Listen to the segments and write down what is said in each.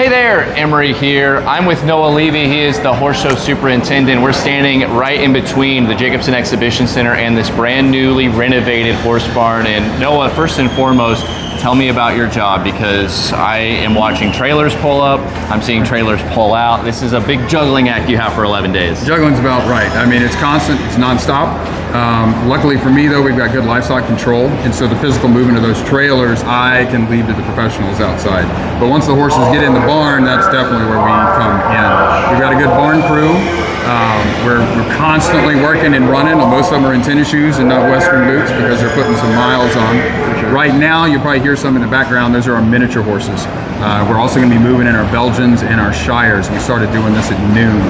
Hey there, Emery here. I'm with Levy. He is the horse show superintendent. We're standing right in between the Jacobson Exhibition Center and this brand newly renovated horse barn. And Noah, first and foremost, tell me about your job, because I am watching trailers pull up, I'm seeing trailers pull out. This is a big juggling act you have for 11 days. Juggling's about right. I mean, it's constant, it's nonstop. Luckily for me though, we've got good livestock control, and so the physical movement of those trailers, I can leave to the professionals outside. But once the horses get in the barn, that's definitely where we come in. We've got a good barn crew. We're constantly working and running. Most of them are in tennis shoes and not Western boots because they're putting some miles on. Right now, you'll probably hear some in the background. Those are our miniature horses. We're also going to be moving in our Belgians and our Shires. We started doing this at noon.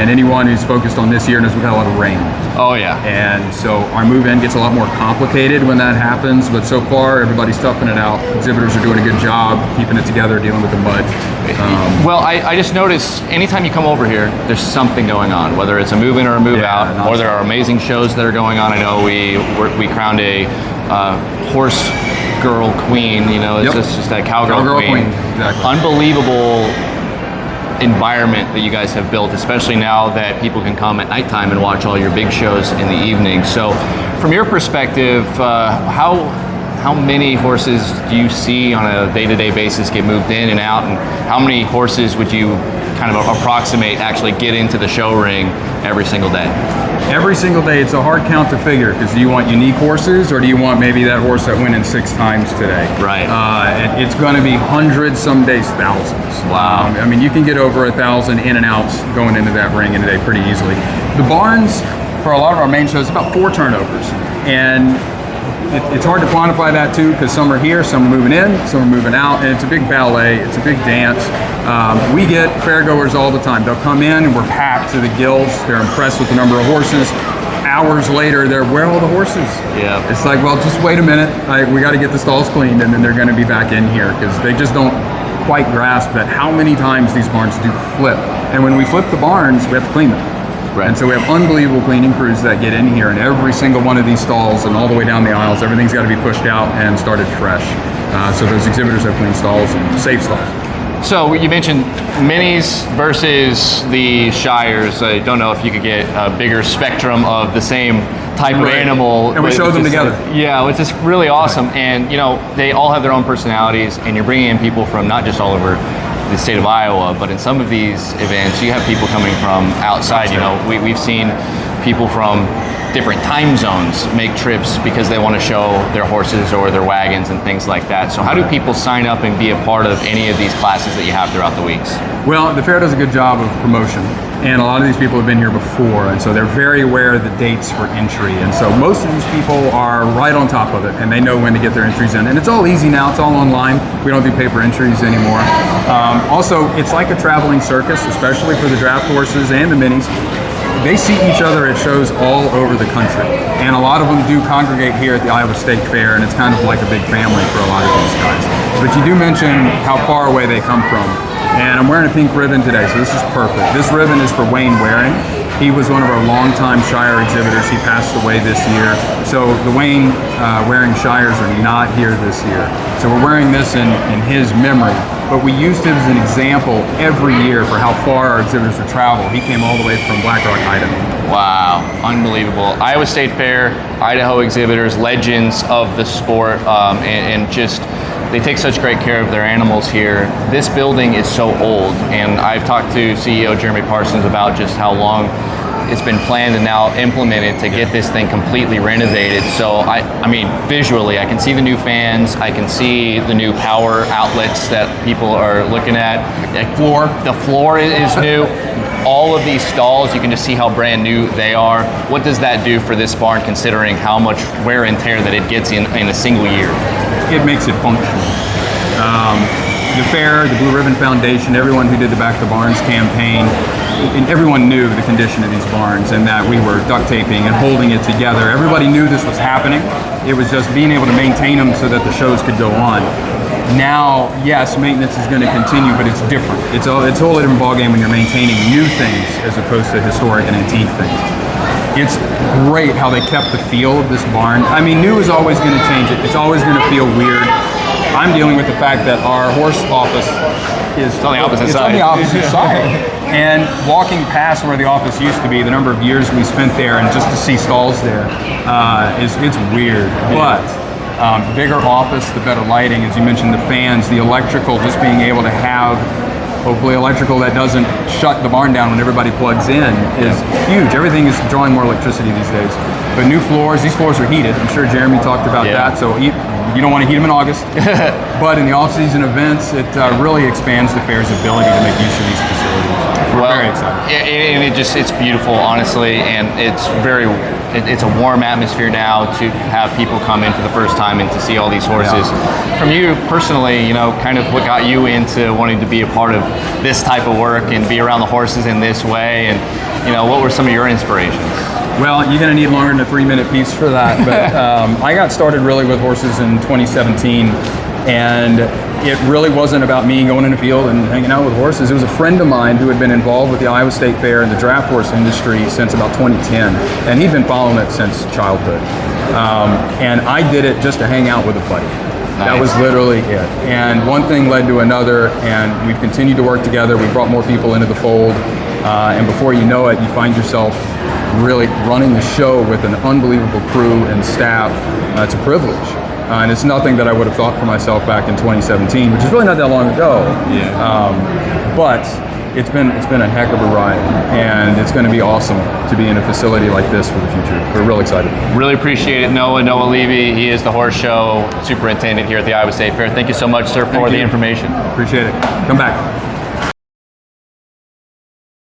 And anyone who's focused on this year knows we've got a lot of rain. Oh yeah. And so our move-in gets a lot more complicated when that happens, but so far everybody's toughing it out. Exhibitors are doing a good job keeping it together, dealing with the mud. Well, I just noticed anytime you come over here, there's something going on, whether it's a move-in or a move-out, or there are amazing shows that are going on. I know we crowned a horse girl queen, you know, it's just that cowgirl queen. Exactly. Unbelievable environment that you guys have built, especially now that people can come at nighttime and watch all your big shows in the evening. So from your perspective, how many horses do you see on a day-to-day basis get moved in and out, and how many horses would you kind of approximate actually get into the show ring every single day? Every single day, it's a hard count to figure, because do you want unique horses, or do you want maybe that horse that went in 6 times today? Right. And it's going to be hundreds, some days thousands. Wow. I mean, you can get over 1,000 in and outs going into that ring in a day pretty easily. The barns, for a lot of our main shows, about 4 turnovers. And it's hard to quantify that too, because some are here, some are moving in, some are moving out, and it's a big ballet, it's a big dance. We get fairgoers all the time. They'll come in and we're packed to the gills. They're impressed with the number of horses. Hours later, they're, where are all the horses? Yeah. It's like, well, just wait a minute. We got to get the stalls cleaned, and then they're going to be back in here, because they just don't quite grasp that how many times these barns do flip. And when we flip the barns, we have to clean them. Right. And so we have unbelievable cleaning crews that get in here, and every single one of these stalls and all the way down the aisles, everything's got to be pushed out and started fresh. So those exhibitors have clean stalls and safe stalls. So you mentioned minis versus the Shires. I don't know if you could get a bigger spectrum of the same type of animal. And we show them together. Yeah, which is really awesome. And you know, they all have their own personalities, and you're bringing in people from not just all over the state of Iowa, but in some of these events, you have people coming from outside. You know, we've seen people from different time zones make trips because they want to show their horses or their wagons and things like that. So how do people sign up and be a part of any of these classes that you have throughout the weeks? Well, the fair does a good job of promotion, and a lot of these people have been here before, and so they're very aware of the dates for entry. And so most of these people are right on top of it, and they know when to get their entries in. And it's all easy now, it's all online. We don't do paper entries anymore. Also, it's like a traveling circus, especially for the draft horses and the minis. They see each other at shows all over the country, and a lot of them do congregate here at the Iowa State Fair, and it's kind of like a big family for a lot of these guys. But you do mention how far away they come from, and I'm wearing a pink ribbon today, so this is perfect. This ribbon is for Wayne Waring. He was one of our longtime Shire exhibitors. He passed away this year, so the Wayne Waring Shires are not here this year. So we're wearing this in his memory. But we used him as an example every year for how far our exhibitors would travel. He came all the way from Black Rock, Idaho. Wow, unbelievable. Iowa State Fair, Idaho exhibitors, legends of the sport, and just, they take such great care of their animals here. This building is so old, and I've talked to CEO Jeremy Parsons about just how long it's been planned and now implemented to get this thing completely renovated. So I mean, visually, I can see the new fans, I can see the new power outlets that people are looking at. The floor is new. All of these stalls, you can just see how brand new they are. What does that do for this barn, considering how much wear and tear that it gets in a single year? It makes it functional. The fair, the Blue Ribbon Foundation, everyone who did the Back to Barns campaign, and everyone knew the condition of these barns and that we were duct taping and holding it together. Everybody knew this was happening. It was just being able to maintain them so that the shows could go on. Now, yes, maintenance is going to continue, but it's different. It's a whole different ballgame when you're maintaining new things as opposed to historic and antique things. It's great how they kept the feel of this barn. I mean, new is always going to change it. It's always going to feel weird. I'm dealing with the fact that our horse office is on the opposite it's side. on the opposite side. And walking past where the office used to be, the number of years we spent there, and just to see stalls there, it's weird. But bigger office, the better lighting, as you mentioned, the fans, the electrical, just being able to have hopefully electrical that doesn't shut the barn down when everybody plugs in is huge. Everything is drawing more electricity these days. But new floors, these floors are heated. I'm sure Jeremy talked about that. So you don't want to heat them in August. But in the off-season events, it really expands the fair's ability to make use of these facilities. We're very excited. And it's beautiful, honestly, and it's a warm atmosphere now to have people come in for the first time and to see all these horses. Yeah. From you personally, kind of what got you into wanting to be a part of this type of work and be around the horses in this way, and what were some of your inspirations? Well, you're going to need longer than a 3-minute piece for that, but I got started really with horses in 2017, and it really wasn't about me going in the field and hanging out with horses. It was a friend of mine who had been involved with the Iowa State Fair and the draft horse industry since about 2010, and he'd been following it since childhood. And I did it just to hang out with a buddy. Nice. That was literally it. And one thing led to another, and we've continued to work together. We brought more people into the fold, and before you know it, you find yourself really running the show with an unbelievable crew and staff. It's a privilege. And it's nothing that I would have thought for myself back in 2017, which is really not that long ago. Yeah. But it's been a heck of a ride, and it's going to be awesome to be in a facility like this for the future. We're real excited. Really appreciate it, Noah Levy. He is the horse show superintendent here at the Iowa State Fair. Thank you so much, sir, for the information. Appreciate it. Come back.